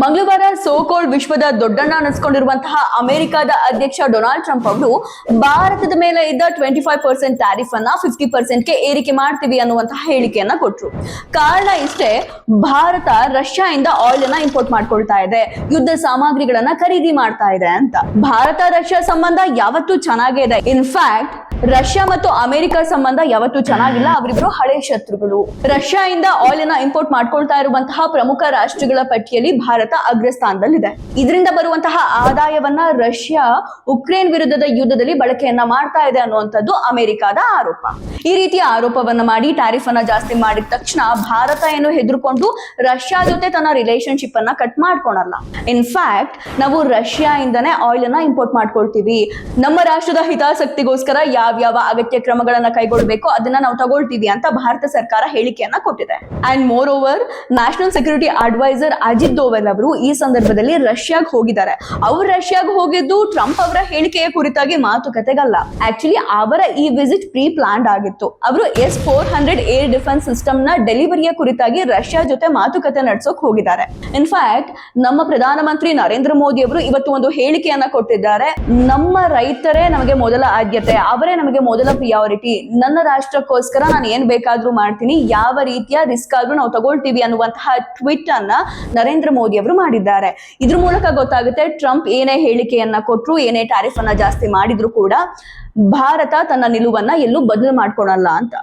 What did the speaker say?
ಮಂಗಳವಾರ ಸೋಕೋಲ್ಡ್ ವಿಶ್ವದ ದೊಡ್ಡಣ್ಣ ಅನಿಸ್ಕೊಂಡಿರುವಂತಹ ಅಮೆರಿಕದ ಅಧ್ಯಕ್ಷ ಡೊನಾಲ್ಡ್ ಟ್ರಂಪ್ ಅವರು ಭಾರತದ ಮೇಲೆ ಇದ್ದ 25% ಟ್ಯಾರಿಫ್ ಅನ್ನ 50%ಗೆ ಏರಿಕೆ ಮಾಡ್ತೀವಿ ಅನ್ನುವಂತಹ ಹೇಳಿಕೆಯನ್ನ ಕೊಟ್ರು. ಕಾರಣ ಇಷ್ಟೇ, ಭಾರತ ರಷ್ಯಾದಿಂದ ಆಯಿಲ್ ಅನ್ನ ಇಂಪೋರ್ಟ್ ಮಾಡ್ಕೊಳ್ತಾ ಇದೆ, ಯುದ್ಧ ಸಾಮಗ್ರಿಗಳನ್ನ ಖರೀದಿ ಮಾಡ್ತಾ ಇದೆ ಅಂತ. ಭಾರತ ರಷ್ಯಾ ಸಂಬಂಧ ಯಾವತ್ತೂ ಚೆನ್ನಾಗೇ ಇದೆ. ಇನ್ಫ್ಯಾಕ್ಟ್ ರಷ್ಯಾ ಮತ್ತು ಅಮೆರಿಕ ಸಂಬಂಧ ಯಾವತ್ತೂ ಚೆನ್ನಾಗಿಲ್ಲ, ಅವರಿಬ್ಬರು ಹಳೆ ಶತ್ರುಗಳು. ರಷ್ಯಾದಿಂದ ಆಯಿಲ್ ಅನ್ನ ಇಂಪೋರ್ಟ್ ಮಾಡ್ಕೊಳ್ತಾ ಇರುವಂತಹ ಪ್ರಮುಖ ರಾಷ್ಟ್ರಗಳ ಪಟ್ಟಿಯಲ್ಲಿ ಭಾರತ ಅಗ್ರಸ್ಥಾನದಲ್ಲಿದೆ. ಇದರಿಂದ ಬರುವಂತಹ ಆದಾಯವನ್ನ ರಷ್ಯಾ ಉಕ್ರೇನ್ ವಿರುದ್ಧದ ಯುದ್ಧದಲ್ಲಿ ಬಳಕೆಯನ್ನ ಮಾಡ್ತಾ ಇದೆ ಅನ್ನುವಂಥದ್ದು ಅಮೆರಿಕದ ಆರೋಪ. ಈ ರೀತಿಯ ಆರೋಪವನ್ನ ಮಾಡಿ ಟ್ಯಾರಿಫ್ ಅನ್ನ ಜಾಸ್ತಿ ಮಾಡಿದ ತಕ್ಷಣ ಭಾರತ ಏನು ಹೆದರ್ಕೊಂಡು ರಷ್ಯಾ ಜೊತೆ ತನ್ನ ರಿಲೇಶನ್ಶಿಪ್ ಅನ್ನ ಕಟ್ ಮಾಡ್ಕೊಳಲ್ಲ. ಇನ್ಫ್ಯಾಕ್ಟ್ ನಾವು ರಷ್ಯಾ ಇಂದನೇ ಆಯಿಲ್ ಅನ್ನ ಇಂಪೋರ್ಟ್ ಮಾಡ್ಕೊಳ್ತೀವಿ, ನಮ್ಮ ರಾಷ್ಟ್ರದ ಹಿತಾಸಕ್ತಿಗೋಸ್ಕರ ಯಾವ್ಯಾವ ಅಗತ್ಯ ಕ್ರಮಗಳನ್ನ ಕೈಗೊಳ್ಳಬೇಕು ಅದನ್ನ ನಾವು ತಗೊಳ್ತೀವಿ ಅಂತ ಭಾರತ ಸರ್ಕಾರ ಹೇಳಿಕೆಯನ್ನ ಕೊಟ್ಟಿದೆ. And moreover, national security adviser Ajit Doval ಅವರು ಈ ಸಂದರ್ಭದಲ್ಲಿ ರಷ್ಯಾಗ್ ಹೋಗಿದ್ದಾರೆ. ಅವ್ರು ರಷ್ಯಾಗ್ ಹೋಗಿದ್ದು ಟ್ರಂಪ್ ಅವರ ಹೇಳಿಕೆಯ ಕುರಿತಾಗಿ ಮಾತುಕತೆಗಲ್ಲ. ಆಕ್ಚುಲಿ ಅವರ ಈ ವಿಸಿಟ್ ಪ್ರೀ ಪ್ಲಾನ್ಡ್ ಆಗಿತ್ತು. ಅವರು S-400 ಏರ್ ಡಿಫೆನ್ಸ್ ಸಿಸ್ಟಮ್ ನ ಡೆಲಿವರಿಯ ಕುರಿತಾಗಿ ರಷ್ಯಾ ಜೊತೆ ಮಾತುಕತೆ ನಡೆಸೋಕ್ ಹೋಗಿದ್ದಾರೆ. ಇನ್ಫ್ಯಾಕ್ಟ್ ನಮ್ಮ ಪ್ರಧಾನಮಂತ್ರಿ ನರೇಂದ್ರ ಮೋದಿ ಅವರು ಇವತ್ತು ಒಂದು ಹೇಳಿಕೆಯನ್ನ ಕೊಟ್ಟಿದ್ದಾರೆ. ನಮ್ಮ ರೈತರೇ ನಮಗೆ ಮೊದಲ ಆದ್ಯತೆ, ಅವರೇ ನಮಗೆ ಮೊದಲ ಪ್ರಿಯಾರಿಟಿ, ನನ್ನ ರಾಷ್ಟ್ರಕ್ಕೋಸ್ಕರ ನಾನು ಏನ್ ಬೇಕಾದ್ರೂ ಮಾಡ್ತೀನಿ, ಯಾವ ರೀತಿಯ ರಿಸ್ಕ್ ಆದ್ರೂ ನಾವು ತಗೊಳ್ತೀವಿ ಅನ್ನುವಂತಹ ಟ್ವೀಟ್ ಅನ್ನ ನರೇಂದ್ರ ಮೋದಿ ಅವರು ಮಾಡಿದ್ದಾರೆ. ಇದ್ರ ಮೂಲಕ ಗೊತ್ತಾಗುತ್ತೆ ಟ್ರಂಪ್ ಏನೇ ಹೇಳಿಕೆಯನ್ನ ಕೊಟ್ರು, ಏನೇ ಟ್ಯಾರಿಫ್ ಅನ್ನ ಜಾಸ್ತಿ ಮಾಡಿದ್ರು ಕೂಡ ಭಾರತ ತನ್ನ ನಿಲುವನ್ನ ಎಲ್ಲೂ ಬದಲು ಮಾಡ್ಕೊಳಲ್ಲ ಅಂತ.